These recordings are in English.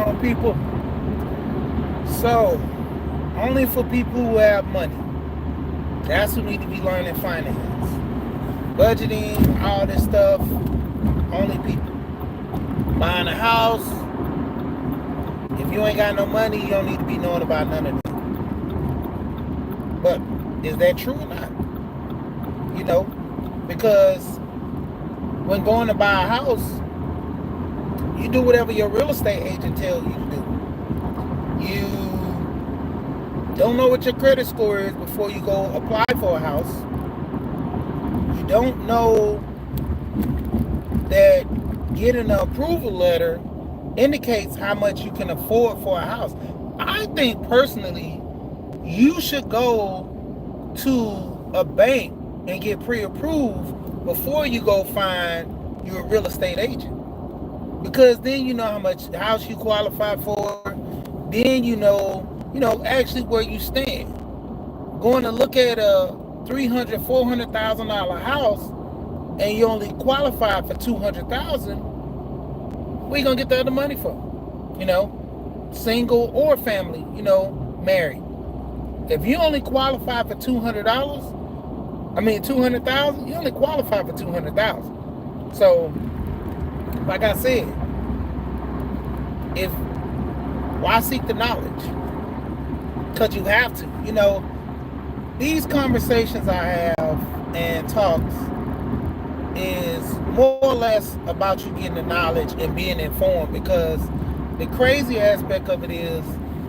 on, people? So, only for people who have money. That's who need to be learning finance. Budgeting, all this stuff, only people. Buying a house, if you ain't got no money, you don't need to be knowing about none of that. But is that true or not? You know, because when going to buy a house, you do whatever your real estate agent tells you to do. You don't know what your credit score is before you go apply for a house. You don't know that getting an approval letter indicates how much you can afford for a house. I think personally, you should go to a bank and get pre-approved before you go find your real estate agent. Because then you know how much house you qualify for. Then you know actually where you stand. Going to look at a $300,000, $400,000 house and you only qualify for $200,000, where you gonna get the other money from? Single or family, married. If you only qualify for $200,000, you only qualify for $200,000. So, like I said, why seek the knowledge? Because you have to. These conversations I have and talks is more or less about you getting the knowledge and being informed, because the crazy aspect of it is,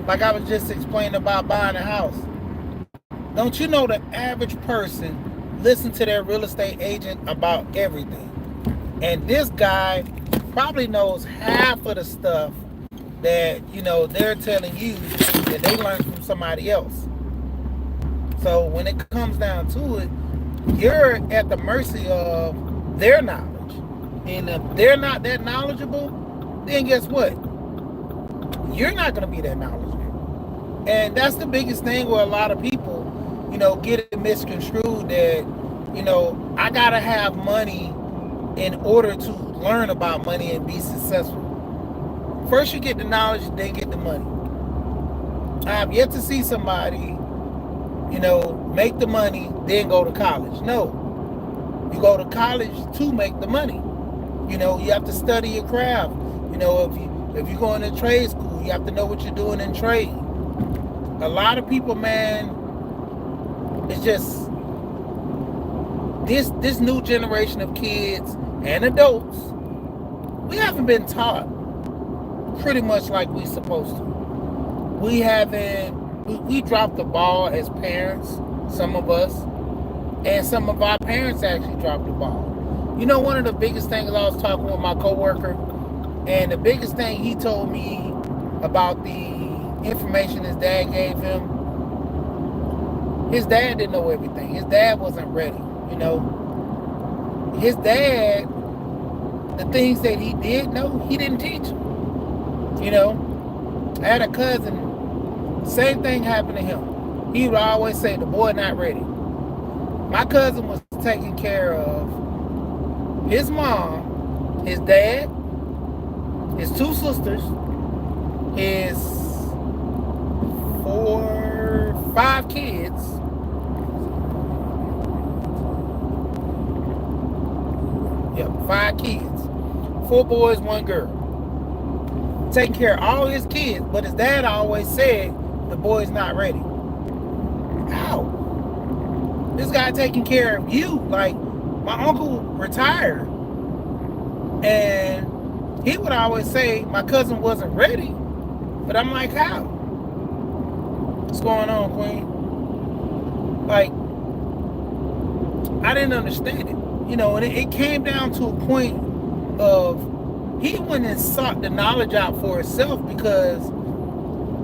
like I was just explaining about buying a house. Don't you know the average person listen to their real estate agent about everything? And this guy probably knows half of the stuff that, they're telling you that they learned from somebody else. So when it comes down to it, you're at the mercy of their knowledge. And if they're not that knowledgeable, then guess what? You're not going to be that knowledgeable. And that's the biggest thing where a lot of people, get it misconstrued that, I got to have money in order to learn about money and be successful. First you get the knowledge, then get the money. I have yet to see somebody, make the money, then go to college. No. You go to college to make the money. You have to study your craft. If you go into trade school, you have to know what you're doing in trade. A lot of people, man, it's just this new generation of kids and adults, we haven't been taught pretty much like we supposed to. We dropped the ball as parents, some of us, and some of our parents actually dropped the ball. One of the biggest things, I was talking with my coworker, and the biggest thing he told me about the information his dad gave him, his dad didn't know everything. His dad wasn't ready, His dad, the things that he did know, he didn't teach him. I had a cousin, same thing happened to him. He would always say, the boy not ready. My cousin was taking care of his mom, his dad, his two sisters, his 5 kids, yep, 5 kids, 4 boys, 1 girl. Taking care of all his kids, but his dad always said the boy's not ready. How? This guy taking care of you. Like, my uncle retired, and he would always say my cousin wasn't ready. But I'm like, how? What's going on, Queen? Like, I didn't understand it. And it came down to a point of he went and sought the knowledge out for himself, because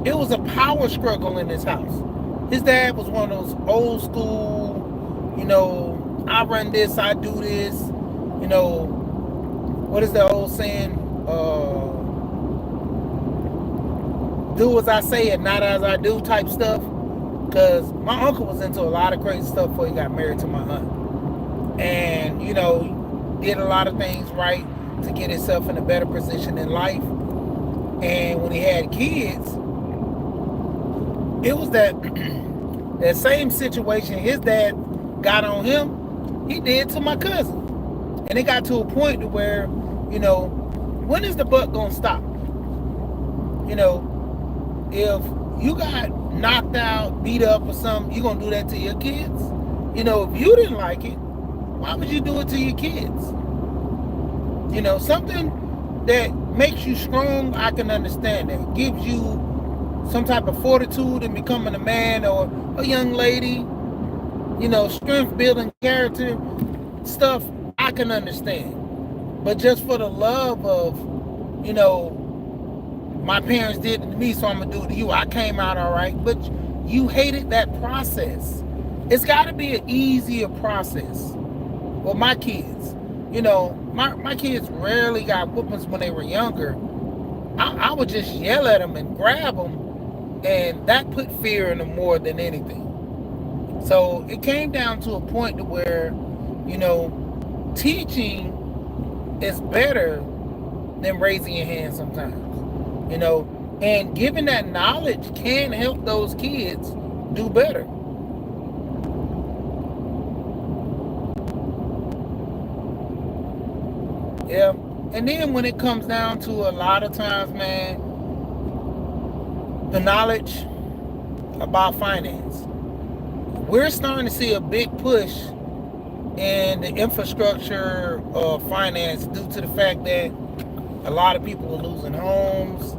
it was a power struggle in his house. His dad was one of those old school, I run this, I do this, what is the old saying? Do as I say and not as I do type stuff. Because my uncle was into a lot of crazy stuff before he got married to my aunt. And, did a lot of things right to get himself in a better position in life. And when he had kids, it was that that same situation his dad got on him, he did to my cousin. And it got to a point to where, when is the buck gonna stop? If you got knocked out, beat up or something, you gonna do that to your kids? If you didn't like it, why would you do it to your kids? Something that makes you strong, I can understand that. Gives you some type of fortitude in becoming a man or a young lady, strength building character stuff, I can understand. But just for the love of, my parents did it to me, so I'm gonna do it to you. I came out all right, but you hated that process. It's got to be an easier process. Well, my kids, my kids rarely got whoopings when they were younger. I would just yell at them and grab them, and that put fear in them more than anything. So it came down to a point to where, teaching is better than raising your hand sometimes. And giving that knowledge can help those kids do better. Yeah. And then when it comes down to a lot of times, man, the knowledge about finance. We're starting to see a big push in the infrastructure of finance due to the fact that a lot of people are losing homes,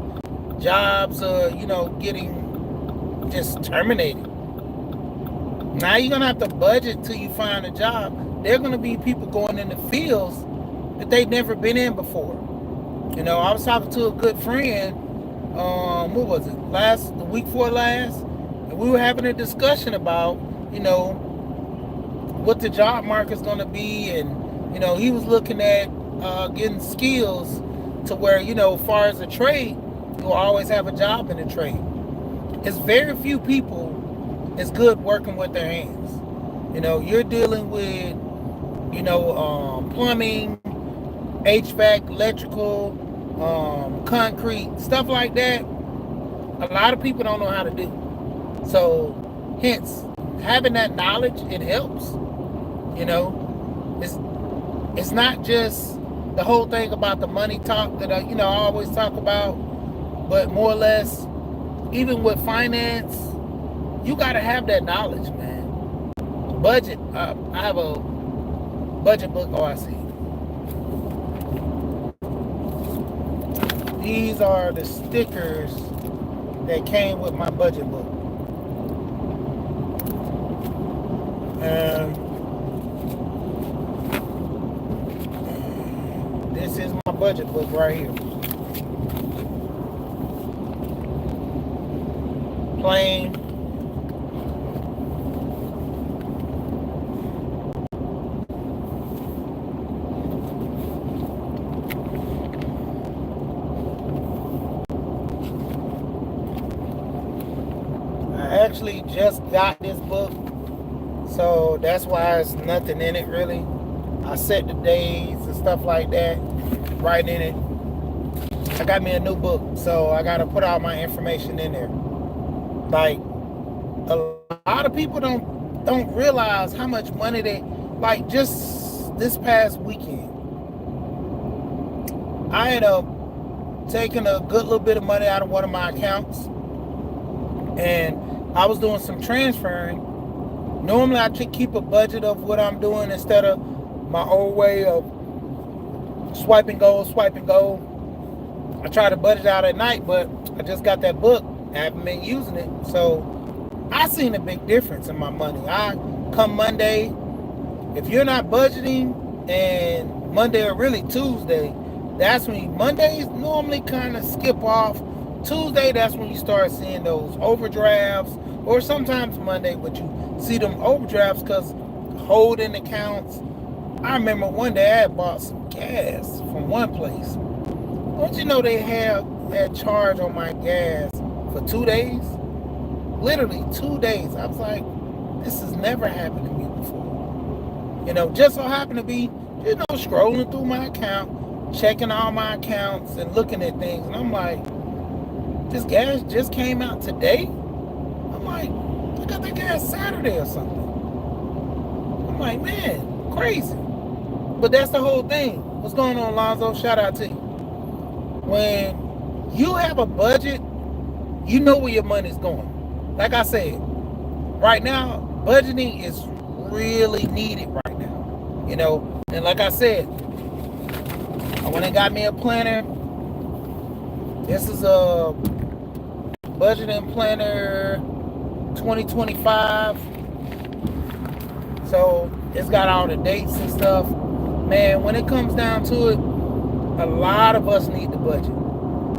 jobs are, getting just terminated. Now you're going to have to budget till you find a job. There are going to be people going in the fields that they've never been in before. I was talking to a good friend, what was it, the week before last, and we were having a discussion about, what the job market's going to be, and, he was looking at getting skills to where, as far as a trade, you'll always have a job in a trade. It's very few people is good working with their hands. You're dealing with, plumbing, HVAC, electrical, concrete, stuff like that. A lot of people don't know how to do. So, hence, having that knowledge, it helps. It's not just the whole thing about the money talk that I always talk about, but more or less, even with finance, you got to have that knowledge, man. Budget. I have a budget book. Oh, I see. These are the stickers that came with my budget book. This is my budget book right here. Plain. I actually just got this book, so that's why there's nothing in it really. I set the days and stuff like that right in it. I got me a new book, so I got to put all my information in there. Like, a lot of people don't realize how much money they, like, just this past weekend, I ended up taking a good little bit of money out of one of my accounts, and I was doing some transferring. Normally I keep a budget of what I'm doing instead of my old way of swipe and go. I try to budget out at night, but I just got that book. I haven't been using it. So I seen a big difference in my money. Come Monday, if you're not budgeting, and Monday or really Tuesday, that's when Mondays normally kind of skip off. Tuesday, that's when you start seeing those overdrafts, or sometimes Monday, but you see them overdrafts because holding accounts. I remember one day I had bought some gas from one place. Don't you know they have that charge on my gas for 2 days? Literally 2 days. I was like, this has never happened to me before. Just so happened to be, scrolling through my account, checking all my accounts and looking at things. And I'm like, This gas just came out today. I'm like, I got that gas Saturday or something. I'm like, man, crazy. But that's the whole thing. What's going on, Lonzo? Shout out to you. When you have a budget, you know where your money's going. Like I said, right now, budgeting is really needed right now. You know, and like I said, I went and got me a planner. This is a budgeting planner 2025. So it's got all the dates and stuff. Man, when it comes down to it, a lot of us need the budget.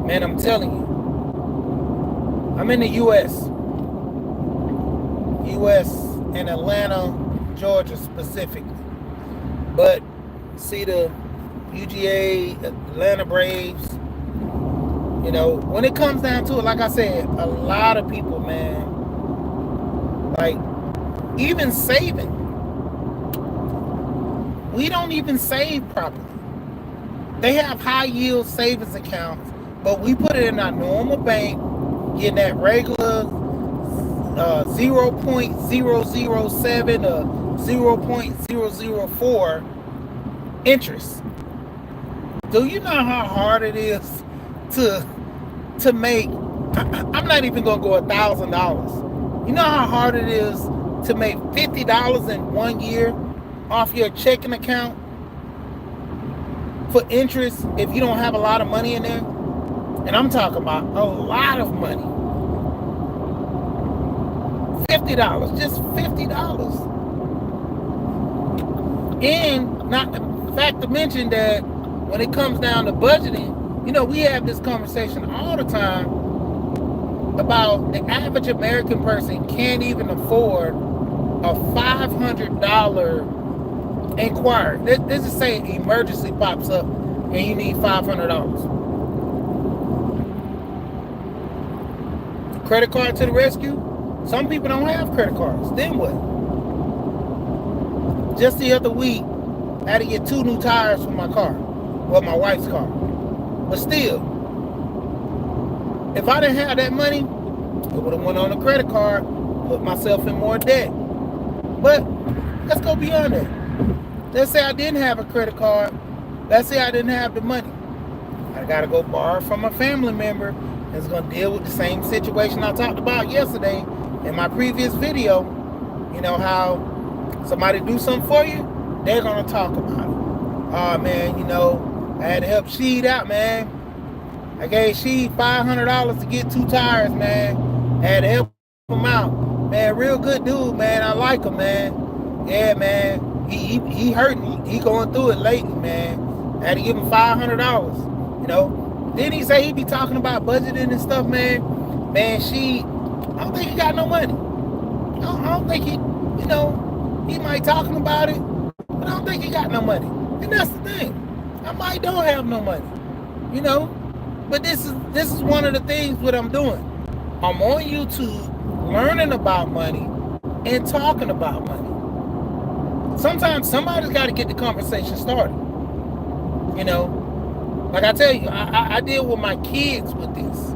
Man, I'm telling you. I'm in the U.S. in Atlanta, Georgia specifically. But see the UGA, Atlanta Braves. You know, when it comes down to it, like I said, a lot of people, man, like even saving, we don't even save properly. They have high yield savings accounts, but we put it in our normal bank, getting that regular 0.007 or 0.004 interest. Do you know how hard it is to make? I'm not even gonna go $1,000. You know how hard it is to make $50 in 1 year off your checking account for interest if you don't have a lot of money in there? And I'm talking about a lot of money. $50, just $50. And not the fact to mention that when it comes down to budgeting, you know, we have this conversation all the time about the average American person can't even afford a $500 inquiry. Let's just say emergency pops up and you need $500. Credit card to the rescue. Some people don't have credit cards. Then what? Just the other week, I had to get 2 new tires for my car. Well, my wife's car. But still, if I didn't have that money, I would have went on a credit card, put myself in more debt. But let's go beyond that. Let's say I didn't have a credit card. Let's say I didn't have the money. I got to go borrow from a family member that's going to deal with the same situation I talked about yesterday in my previous video. You know how somebody do something for you, they're going to talk about it. Oh, man, you know, I had to help Sheed out, man. I gave Sheed $500 to get 2 tires, man. I had to help him out. Man, real good dude, man. I like him, man. Yeah, man. He hurting. He going through it lately, man. I had to give him $500, you know. Then he say he be talking about budgeting and stuff, man. Man, Sheed, I don't think he got no money. I don't think he, you know, he might talking about it, but I don't think he got no money. And that's the thing. I might don't have no money, you know. But this is one of the things what I'm doing. I'm on YouTube learning about money and talking about money. Sometimes somebody's got to get the conversation started. You know, like I tell you, I deal with my kids with this.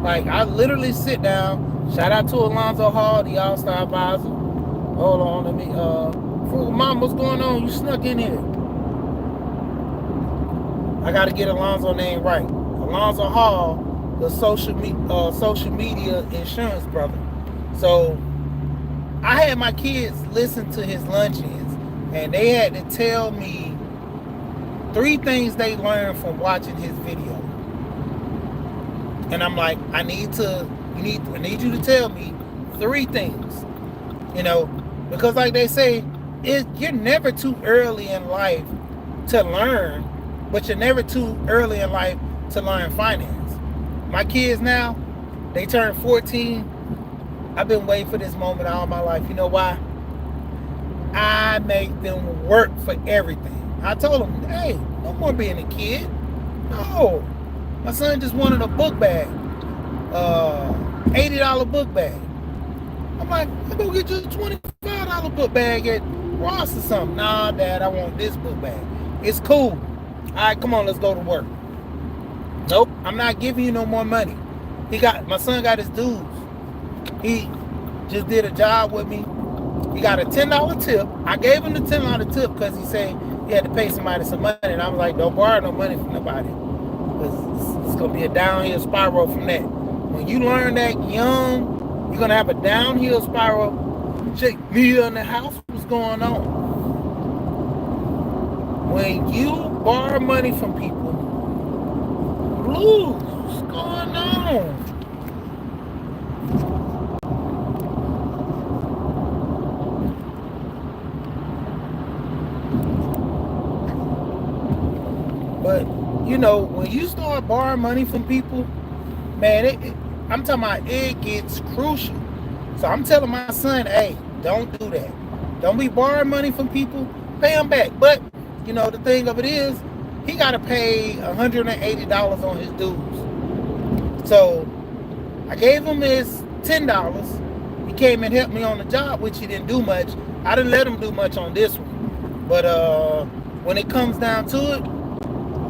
Like I literally sit down. Shout out to Alonzo Hall, the All-Star advisor. Hold on, let me. Mom, what's going on? You snuck in here. I got to get Alonzo's name right. Alonzo Hall, the social media insurance brother. So I had my kids listen to his luncheons, and they had to tell me 3 things they learned from watching his video. And I'm like, I need you to tell me 3 things. You know, because like they say, you're never too early in life to learn, but you're never too early in life to learn finance. My kids now, they turn 14. I've been waiting for this moment all my life. You know why? I make them work for everything. I told them, hey, no more being a kid. No. My son just wanted a book bag. $80 book bag. I'm like, I'm going to get you a $25 book bag at Ross or something. Nah, Dad, I want this book bag. It's cool. All right, come on, let's go to work. Nope, I'm not giving you no more money. My son got his dues. He just did a job with me. He got a $10 tip. I gave him the $10 tip because he said he had to pay somebody some money, and I was like, don't borrow no money from nobody, because it's gonna be a downhill spiral from that. When you learn that young, you're gonna have a downhill spiral. Check me in the house. What's going on? When you borrow money from people, lose. What's going on? But when you start borrowing money from people, man, I'm talking about it gets crucial. So I'm telling my son, hey, don't do that. Don't be borrowing money from people. Pay them back. But the thing of it is, he got to pay $180 on his dues. So I gave him his $10. He came and helped me on the job, which he didn't do much. I didn't let him do much on this one. But when it comes down to it,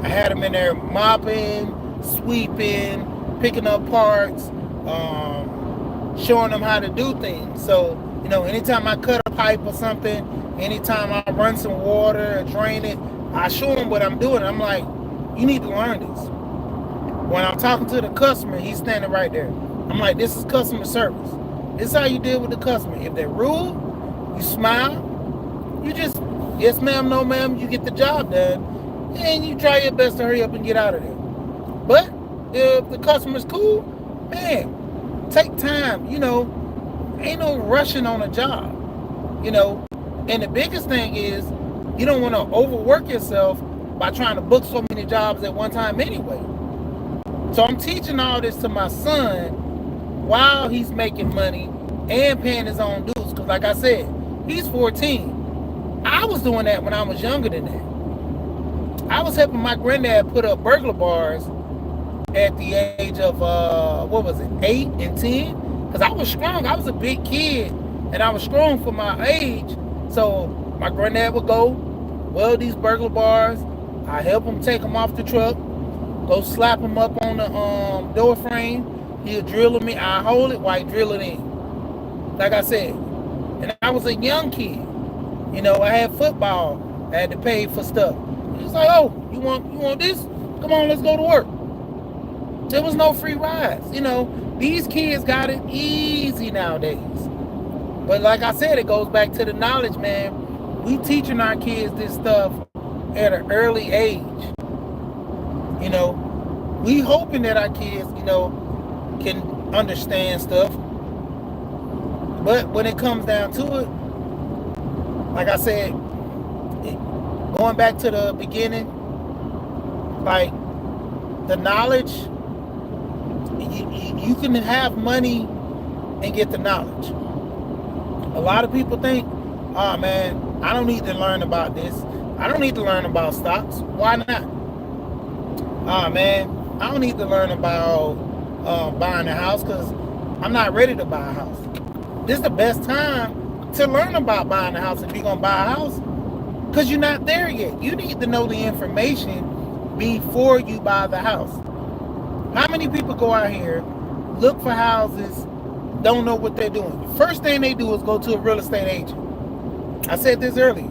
I had him in there mopping, sweeping, picking up parts, showing them how to do things. So, anytime I cut a pipe or something, anytime I run some water or drain it, I show him what I'm doing. I'm like, you need to learn this. When I'm talking to the customer, he's standing right there. I'm like, this is customer service. This is how you deal with the customer. If they're rude, you smile. You just, yes ma'am, no ma'am, you get the job done. And you try your best to hurry up and get out of there. But if the customer's cool, man, take time. Ain't no rushing on a job. And the biggest thing is, you don't want to overwork yourself by trying to book so many jobs at one time anyway. So I'm teaching all this to my son while he's making money and paying his own dues. Because like I said, he's 14. I was doing that when I was younger than that. I was helping my granddad put up burglar bars at the age of, 8 and 10? Because I was strong. I was a big kid, and I was strong for my age. So my granddad would go weld these burglar bars. I help him take them off the truck, go slap them up on the door frame. He'll drill them in. I hold it while he drill it in. Like I said, and I was a young kid. I had football. I had to pay for stuff. He's like, oh, you want this? Come on, let's go to work. There was no free rides. These kids got it easy nowadays. But like I said, it goes back to the knowledge, man. We teaching our kids this stuff at an early age. We hoping that our kids, can understand stuff. But when it comes down to it, like I said, going back to the beginning, like the knowledge, you can have money and get the knowledge. A lot of people think, oh man, I don't need to learn about this. I don't need to learn about stocks. Why not? Oh man, I don't need to learn about buying a house because I'm not ready to buy a house. This is the best time to learn about buying a house if you're going to buy a house, because you're not there yet. You need to know the information before you buy the house. How many people go out here, look for houses, don't know what they're doing? The first thing they do is go to a real estate agent. I said this earlier.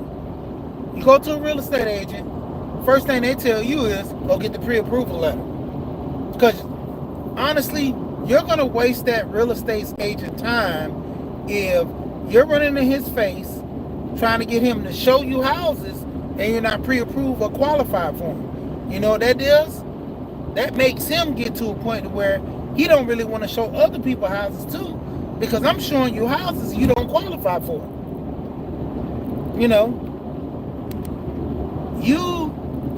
You go to a real estate agent, first thing they tell you is go get the pre-approval letter. Because honestly, you're going to waste that real estate agent time if you're running in his face trying to get him to show you houses and you're not pre-approved or qualified for them. You know what that does? That makes him get to a point where he don't really want to show other people houses too, because I'm showing you houses you don't qualify for. You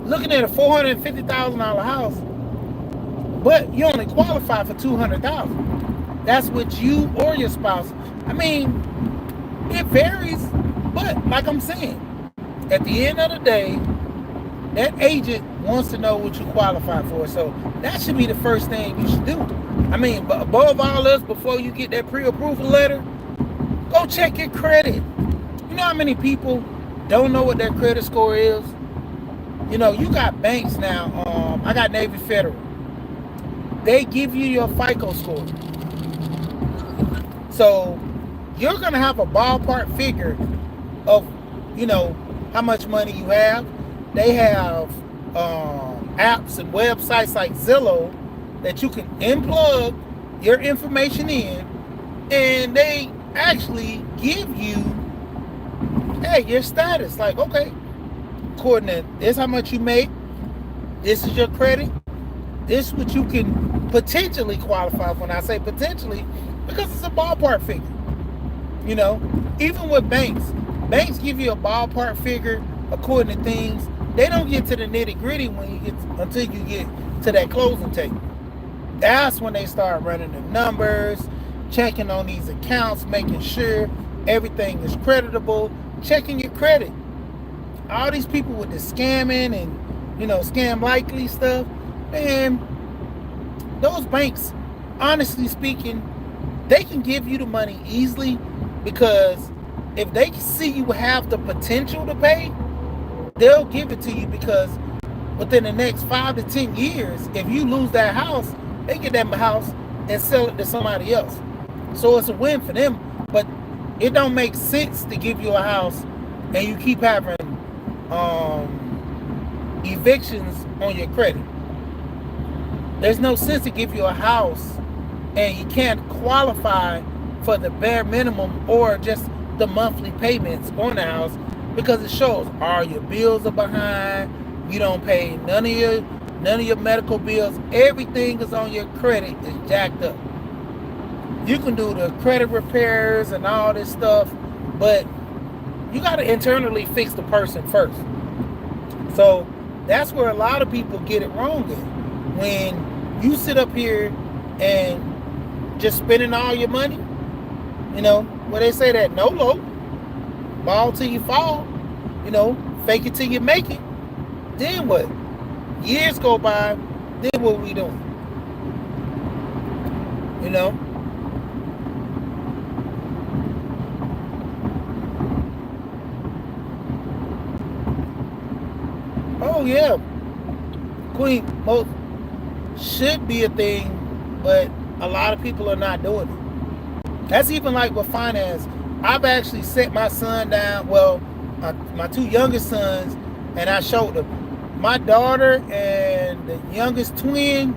looking at a $450,000 house, but you only qualify for $200,000. That's what you or your spouse. I mean, it varies, but like I'm saying, at the end of the day, that agent wants to know what you qualify for. So that should be the first thing you should do. I mean, but above all else, before you get that pre-approval letter, go check your credit. You know how many people don't know what their credit score is? You got banks now. I got Navy Federal. they give you your FICO score. So you're gonna have a ballpark figure of, how much money you have. They have apps and websites like Zillow that you can unplug your information in, and they actually give you, hey, your status. Like, okay, according to this, how much you make, this is your credit, this is what you can potentially qualify for. When I say potentially, because it's a ballpark figure. Even with banks give you a ballpark figure according to things. They don't get to the nitty gritty until you get to that closing table. That's when they start running the numbers, checking on these accounts, making sure everything is creditable, checking your credit. All these people with the scamming and, scam likely stuff, man, those banks, honestly speaking, they can give you the money easily, because if they see you have the potential to pay, they'll give it to you, because within the next 5 to 10 years, if you lose that house, they get that house and sell it to somebody else. So it's a win for them. But it don't make sense to give you a house and you keep having evictions on your credit. There's no sense to give you a house and you can't qualify for the bare minimum or just the monthly payments on the house, because it shows all your bills are behind. You don't pay none of your medical bills. Everything is on your credit is jacked up. You can do the credit repairs and all this stuff, but you got to internally fix the person first. So that's where a lot of people get it wrong at. When you sit up here and just spending all your money, where they say that NOLO, ball till you fall, fake it till you make it. Then what? Years go by, then what we doing? Oh yeah, Queen, most should be a thing, but a lot of people are not doing it. That's even like with finance. I've actually set my son down, well, my two youngest sons, and I showed them. My daughter and the youngest twin,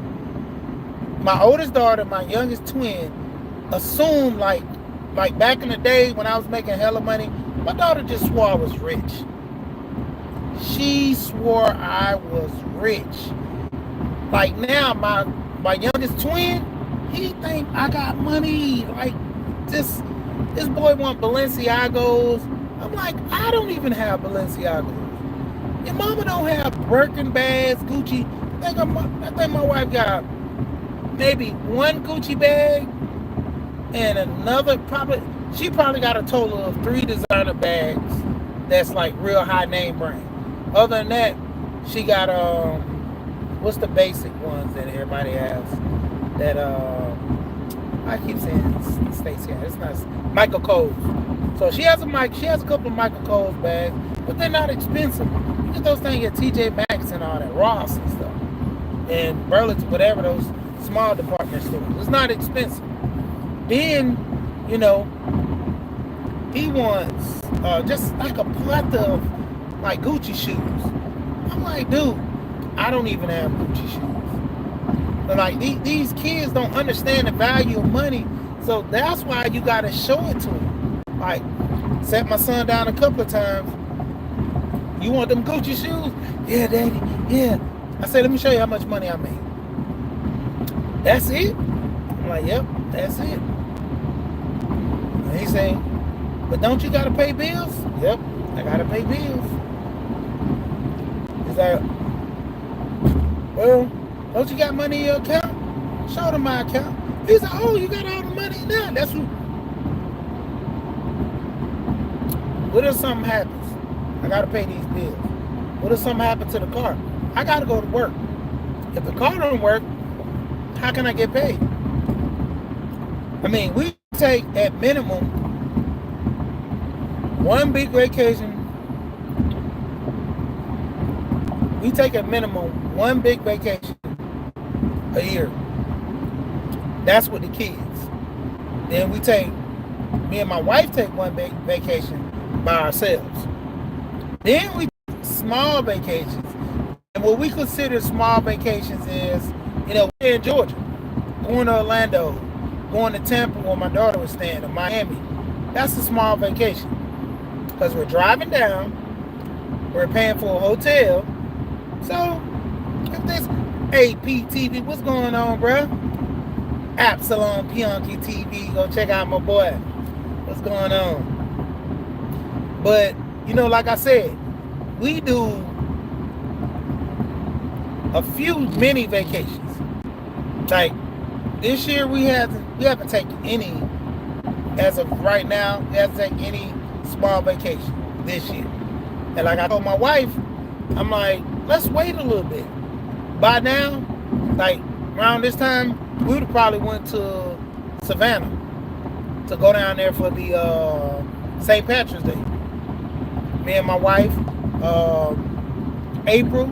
my oldest daughter, my youngest twin, assumed like back in the day when I was making hella money, my daughter just swore I was rich. She swore I was rich. Like now, my youngest twin, he think I got money. Like this boy want Balenciagos. I'm like, I don't even have Balenciagos. Your mama don't have Birkin bags, Gucci. I think my wife got maybe one Gucci bag and another, she probably got a total of 3 designer bags that's like real high name brand. Other than that, she got what's the basic ones that everybody has? That I keep saying Stacy. It's not Michael Kors. So she has a couple of Michael Kors bags, but they're not expensive. You get those things at TJ Maxx and all that, Ross and stuff, and Burlington, whatever, those small department stores. It's not expensive. Then, he wants just like a plethora of like Gucci shoes. I'm like, dude, I don't even have Gucci shoes. But like these kids don't understand the value of money, so that's why you gotta show it to them. Like, sat my son down a couple of times. You want them Gucci shoes? Yeah, daddy. Yeah. I said, let me show you how much money I made. That's it? I'm like, yep, that's it. And he saying, but don't you gotta pay bills? Yep, I gotta pay bills. He's like, well, don't you got money in your account? Show them my account. He's like, oh, you got all the money now. That's what if something happens? I gotta pay these bills. What if something happens to the car? I gotta go to work. If the car don't work, how can I get paid? I mean, we take at minimum one big vacation. We take at minimum one big vacation a year. That's with the kids. Then me and my wife take one vacation by ourselves. Then we take small vacations. And what we consider small vacations is, we're in Georgia, going to Orlando, going to Tampa where my daughter was staying, or Miami. That's a small vacation. Because we're driving down, we're paying for a hotel. So, if this APTV, what's going on, bruh? Absalom Pionki TV, go check out my boy. What's going on? But, like I said, we do a few mini vacations. Like this year we haven't taken any, as of right now, we haven't taken any small vacation this year. And like I told my wife, I'm like, let's wait a little bit. By now, like around this time, we would have probably went to Savannah to go down there for the St. Patrick's Day. Me and my wife, April,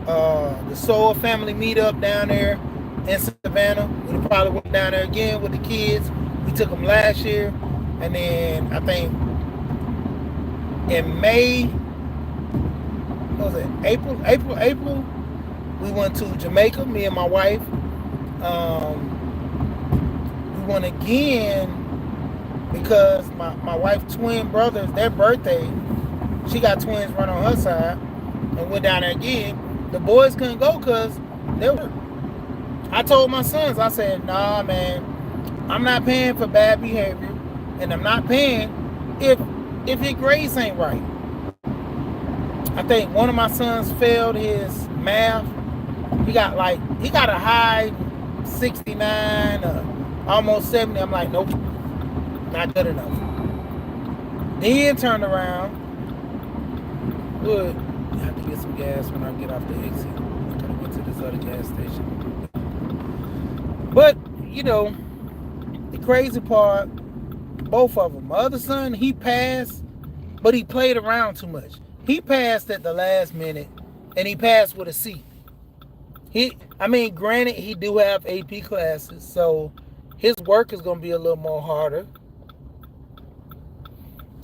the Soul family meetup down there in Savannah. We probably went down there again with the kids. We took them last year, and then I think in May, what was it? April, we went to Jamaica. Me and my wife. We went again because my wife's twin brothers, their birthday, she got twins right on her side, and went down there again. The boys couldn't go because they were. I told my sons, I said, nah, man, I'm not paying for bad behavior, and I'm not paying if your grades ain't right. I think one of my sons failed his math. He got a high 69 or almost 70. I'm like, nope, not good enough. Then turned around. Good. I have to get some gas when I get off the exit. I'm gonna go to this other gas station. But, the crazy part, both of them. My other son, he passed, but he played around too much. He passed at the last minute, and he passed with a C. Granted, he do have AP classes, so his work is going to be a little more harder.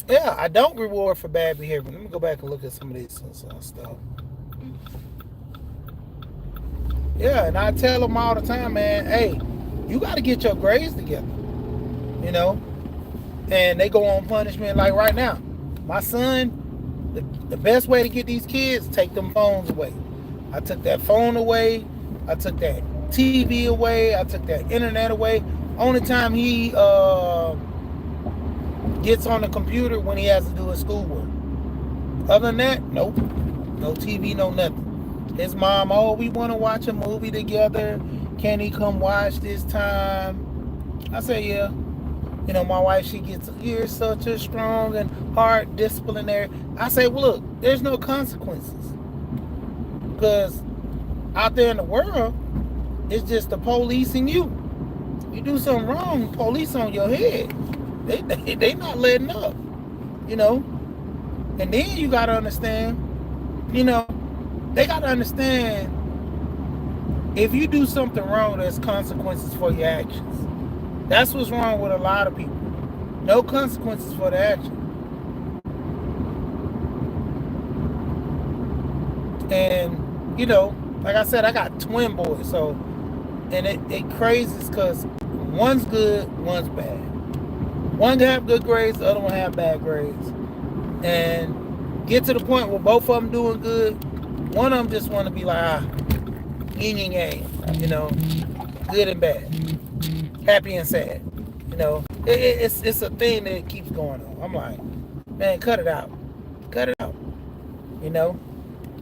Yeah, I don't reward for bad behavior. Let me go back and look at some of these stuff. Yeah, and I tell them all the time, man, hey, you got to get your grades together, And they go on punishment like right now. My son, the best way to get these kids, take them phones away. I took that phone away. I took that TV away. I took that internet away. Only time he gets on the computer when he has to do his schoolwork. Other than that, nope. No TV, no nothing. His mom, we want to watch a movie together. Can he come watch this time? I say, yeah. My wife, she gets, you're such a strong and hard disciplinary. I say, well, look, there's no consequences. Because out there in the world, it's just the police and you. You do something wrong, police on your head. They not letting up, And then you got to understand, they got to understand if you do something wrong, there's consequences for your actions. That's what's wrong with a lot of people. No consequences for the action. And, like I said, I got twin boys. So, and it crazy because one's good, one's bad. One have good grades, the other one have bad grades. And get to the point where both of them doing good. One of them just want to be like, yin and yang, good and bad, happy and sad. It's a thing that keeps going on. I'm like, man, cut it out.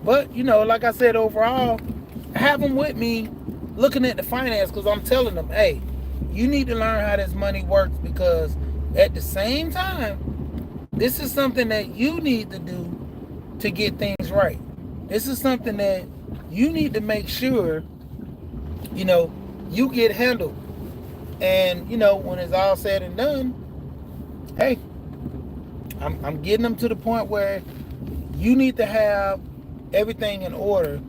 But, like I said, overall, I have them with me looking at the finance because I'm telling them, hey, you need to learn how this money works because at the same time, this is something that you need to do to get things right. This is something that you need to make sure, you get handled. And, when it's all said and done, hey, I'm getting them to the point where you need to have everything in order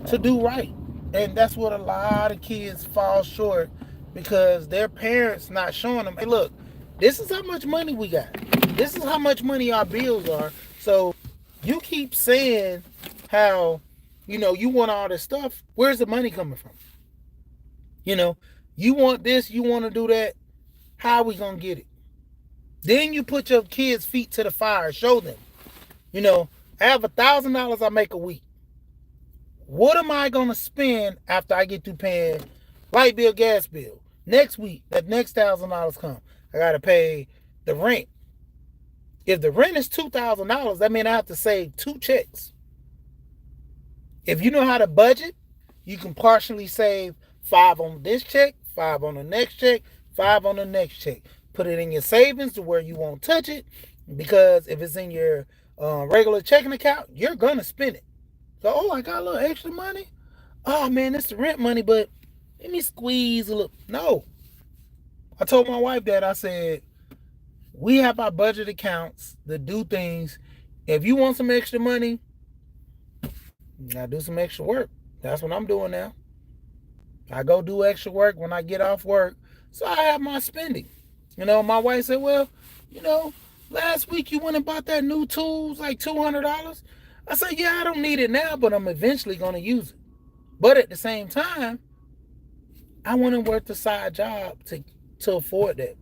to do right. And that's what a lot of kids fall short because their parents not showing them, hey, look, this is how much money we got. This is how much money our bills are. So you keep saying how, you want all this stuff. Where's the money coming from? You want this, you want to do that. How are we going to get it? Then you put your kids' feet to the fire. Show them. I have $1,000 I make a week. What am I going to spend after I get through paying light bill, gas bill? Next week, that next $1,000 come. I got to pay the rent. If the rent is $2,000, that means I have to save 2 checks. If you know how to budget, you can partially save 5 on this check, 5 on the next check, 5 on the next check. Put it in your savings to where you won't touch it, because if it's in your regular checking account, you're going to spend it. So, I got a little extra money. Oh, man, it's the rent money, but let me squeeze a little. No. I told my wife that. I said, we have our budget accounts to do things. If you want some extra money, you got to do some extra work. That's what I'm doing now. I go do extra work when I get off work, so I have my spending. My wife said, well, last week you went and bought that new tools, like $200. I said, yeah, I don't need it now, but I'm eventually going to use it. But at the same time, I went and worked a side job to afford that.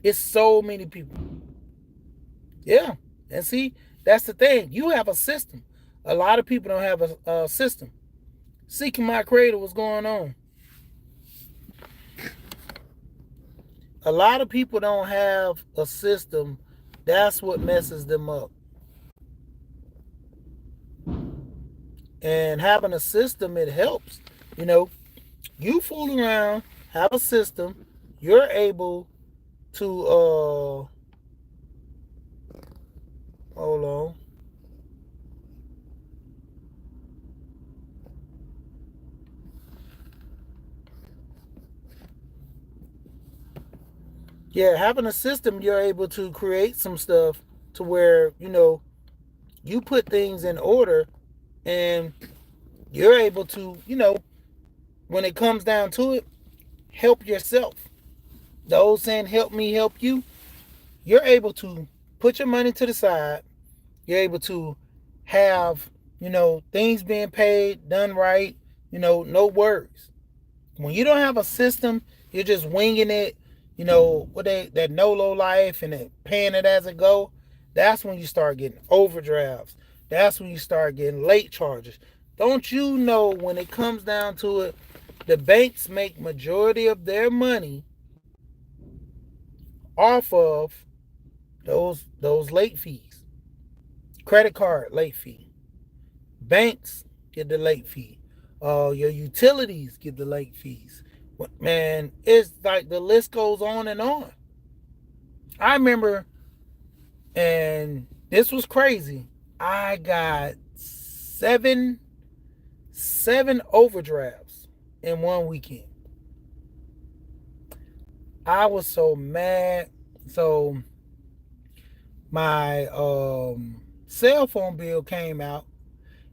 It's so many people. Yeah. And see, that's the thing. You have a system. A lot of people don't have a system. Seeking My Creator, what's going on? A lot of people don't have a system. That's what messes them up. And having a system, it helps. You fool around, have a system, you're able to hold on. Yeah, having a system, you're able to create some stuff to where, you put things in order, and you're able to, when it comes down to it, help yourself. The old saying, help me help you. You're able to put your money to the side. You're able to have, things being paid, done right, no worries. When you don't have a system, you're just winging it, that no-low life and then paying it as it go. That's when you start getting overdrafts. That's when you start getting late charges. Don't you know, when it comes down to it, the banks make majority of their money off of those late fees. Credit card late fee. Banks get the late fee. Your utilities get the late fees. Man, it's like the list goes on and on. I remember, and this was crazy, I got seven overdrafts in one weekend. I was so mad. So my cell phone bill came out,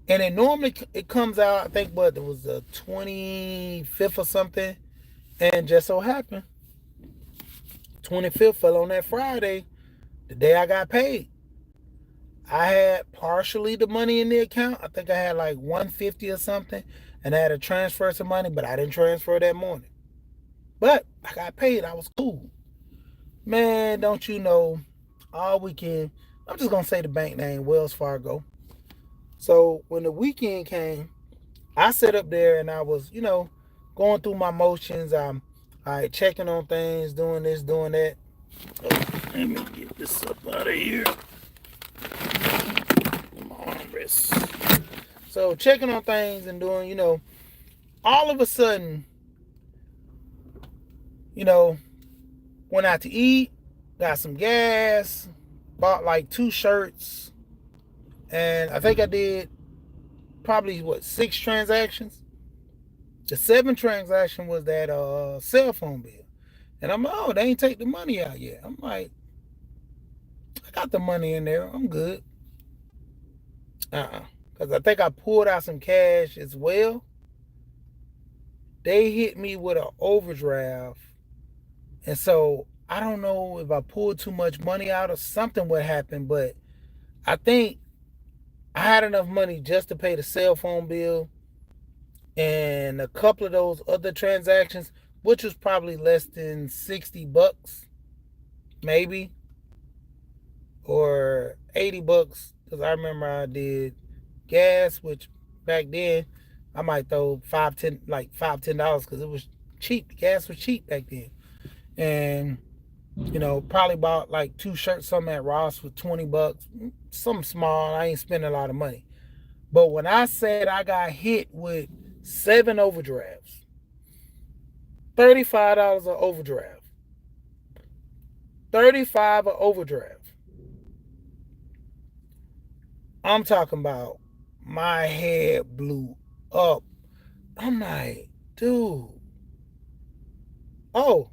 and it comes out, I think, it was the 25th or something, and just so happened 25th fell on that Friday, the day I got paid. I had partially the money in the account. I think I had like $150 or something, and I had to transfer some money, but I didn't transfer that morning. But I got paid. I was cool. Man, don't you know, all weekend, I'm just going to say the bank name, Wells Fargo. So when the weekend came, I sat up there and I was, going through my motions. I'm checking on things, doing this, doing that. Oh, let me get this up out of here. My armrest. So checking on things and doing, all of a sudden, went out to eat, got some gas, bought like 2 shirts, and I think I did probably 6 transactions. The 7th transaction was that cell phone bill. And I'm like, oh, they ain't take the money out yet. I'm like, I got the money in there. I'm good. Because I think I pulled out some cash as well. they hit me with an overdraft. And so I don't know if I pulled too much money out or something what happened, but I think I had enough money just to pay the cell phone bill and a couple of those other transactions, which was probably less than $60, maybe, or $80, because I remember I did gas, which back then I might throw $5-10 because it was cheap. Gas was cheap back then. And probably bought like 2 shirts, something at Ross for $20, something small. I ain't spending a lot of money. But when I said I got hit with 7 overdrafts, $35 an overdraft, 35 an overdraft. I'm talking about my head blew up. I'm like, dude. Oh,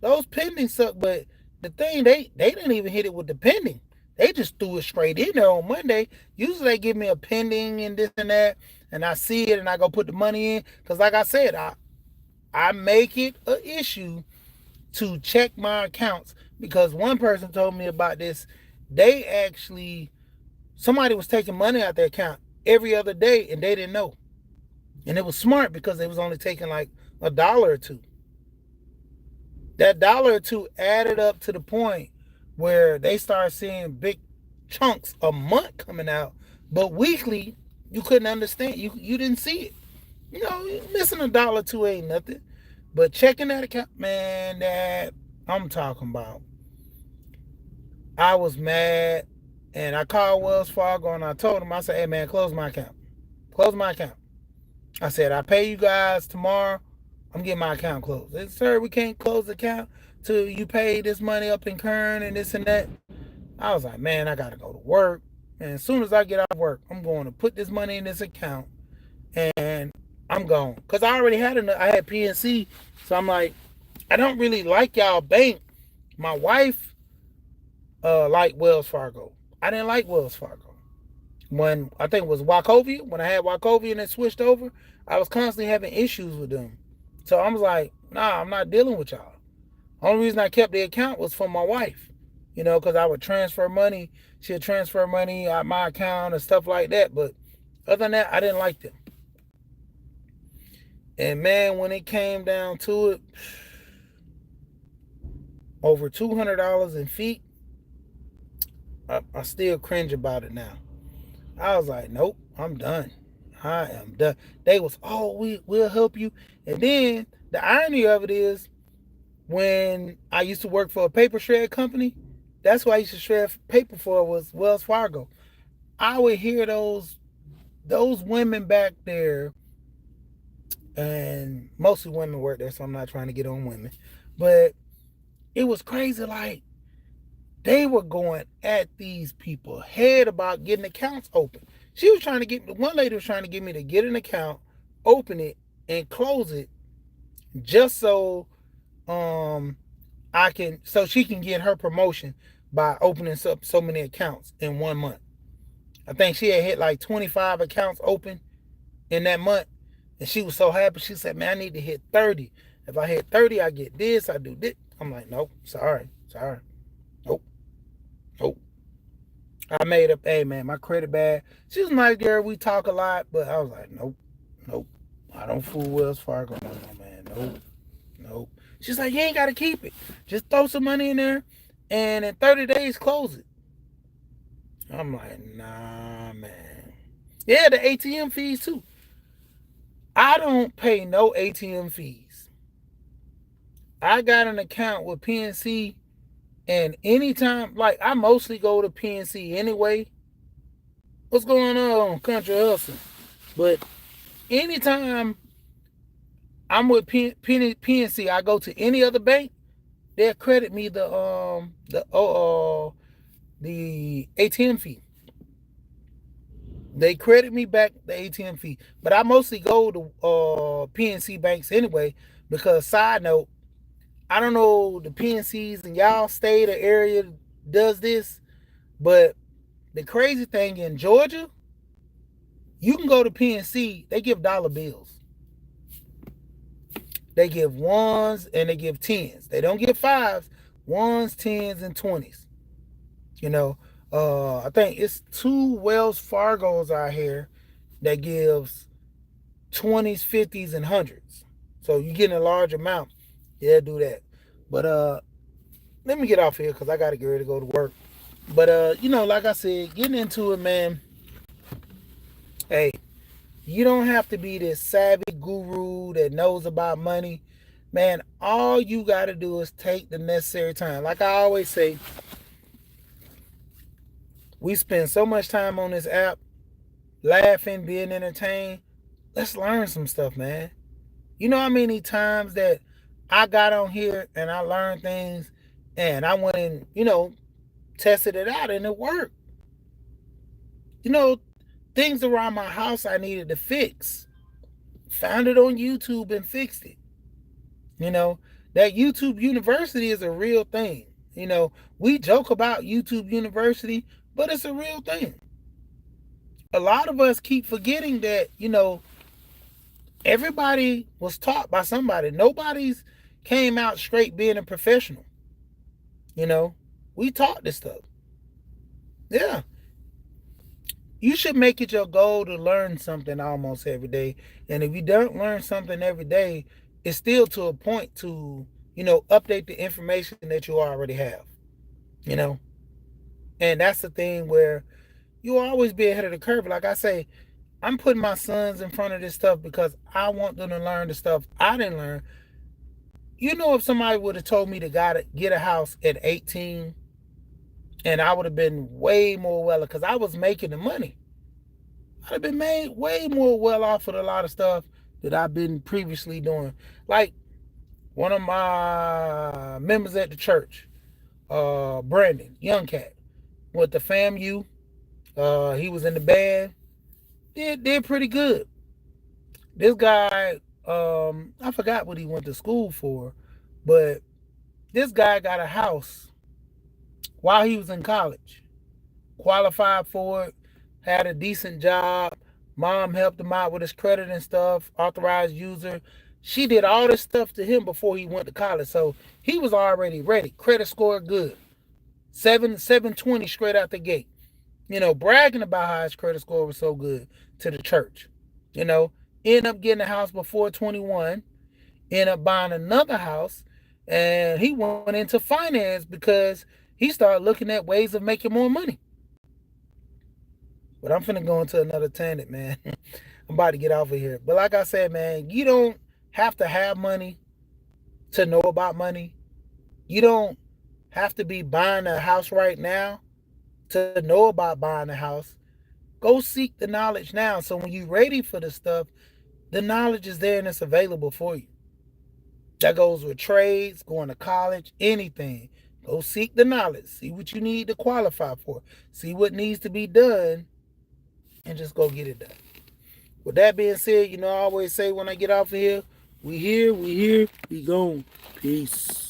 those pending suck, but the thing, they didn't even hit it with the pending. They just threw it straight in there on Monday. Usually they give me a pending and this and that, and I see it and I go put the money in. Because like I said, I make it an issue to check my accounts, because one person told me about this. They actually, somebody was taking money out their account every other day and they didn't know. And it was smart because they was only taking like $1 or $2. That $1 or $2 added up to the point where they started seeing big chunks a month coming out, but weekly you couldn't understand. You didn't see it. Missing $1 or $2 ain't nothing, but checking that account, man, that I'm talking about. I was mad, and I called Wells Fargo and I told them, I said, hey man, close my account. Close my account. I said, I pay you guys tomorrow. I'm getting my account closed. They said, sir, we can't close the account till you pay this money up in current and this and that. I was like, man, I got to go to work. And as soon as I get out of work, I'm going to put this money in this account and I'm gone. Because I already had I had PNC. So I'm like, I don't really like y'all bank. My wife liked Wells Fargo. I didn't like Wells Fargo. When I think it was Wachovia, when I had Wachovia and it switched over, I was constantly having issues with them. So I was like, nah, I'm not dealing with y'all. Only reason I kept the account was for my wife, because I would transfer money. She'd transfer money out my account and stuff like that. But other than that, I didn't like them. And man, when it came down to it, over $200 in feet, I still cringe about it now. I was like, nope, I'm done. I am done. They was, we'll help you. And then the irony of it is, when I used to work for a paper shred company, that's who I used to shred paper for, was Wells Fargo. I would hear those women back there, and mostly women work there, so I'm not trying to get on women, but it was crazy. Like, they were going at these people head about getting accounts open. One lady was trying to get me to get an account, open it, and close it, just so she can get her promotion by opening up so many accounts in 1 month. I think she had hit like 25 accounts open in that month, and she was so happy. She said, man, I need to hit 30. If I hit 30, I get this, I do this. I'm like, nope, sorry. Nope. I made up, hey man, my credit bad. She was a nice girl, we talk a lot, but I was like, nope. I don't fool Wells Fargo no more, man. Nope. She's like, you ain't got to keep it. Just throw some money in there, and in 30 days, close it. I'm like, nah, man. Yeah, the ATM fees, too. I don't pay no ATM fees. I got an account with PNC, and anytime, like, I mostly go to PNC anyway. What's going on, Country Hustle? But anytime I'm with PNC, I go to any other bank, they'll credit me the ATM fee. They credit me back the ATM fee. But I mostly go to PNC banks anyway, because side note, I don't know the PNCs in y'all state or area does this, but the crazy thing in Georgia, you can go to PNC, they give dollar bills. They give ones and they give tens. They don't give fives, ones, tens, and 20s. You know, I think it's 2 Wells Fargos out here that gives 20s, 50s, and hundreds. So you get a large amount. Yeah, do that. But let me get off here because I gotta get ready to go to work. But like I said, getting into it, man. Hey, you don't have to be this savvy guru that knows about money. Man, all you gotta do is take the necessary time. Like I always say, we spend so much time on this app, laughing, being entertained. Let's learn some stuff, man. You know how many times that I got on here and I learned things and I went and, tested it out and it worked. You know, things around my house I needed to fix. Found it on YouTube and fixed it. That YouTube University is a real thing. We joke about YouTube University, but it's a real thing. A lot of us keep forgetting that, everybody was taught by somebody. Nobody's came out straight being a professional. We taught this stuff. Yeah. You should make it your goal to learn something almost every day. And if you don't learn something every day, it's still to a point to, update the information that you already have. And that's the thing where you always be ahead of the curve. Like I say, I'm putting my sons in front of this stuff because I want them to learn the stuff I didn't learn. If somebody would have told me to get a house at 18, and I would have been way more well, because I was making the money. I'd have been made way more well off of a lot of stuff that I've been previously doing. Like one of my members at the church, Brandon, young cat, with the FAMU. He was in the band. Did pretty good. This guy, I forgot what he went to school for, but this guy got a house while he was in college. Qualified for it, had a decent job. Mom helped him out with his credit and stuff, authorized user. She did all this stuff to him before he went to college. So he was already ready. Credit score good. 720 straight out the gate. Bragging about how his credit score was so good to the church. End up getting a house before 21. End up buying another house. And he went into finance because he started looking at ways of making more money. But I'm finna go into another tangent, man. I'm about to get off of here. But like I said, man, you don't have to have money to know about money. You don't have to be buying a house right now to know about buying a house. Go seek the knowledge now. So when you're ready for the stuff, the knowledge is there and it's available for you. That goes with trades, going to college, anything. Go seek the knowledge. See what you need to qualify for. See what needs to be done. And just go get it done. With that being said, I always say when I get off of here, we here, we gone. Peace.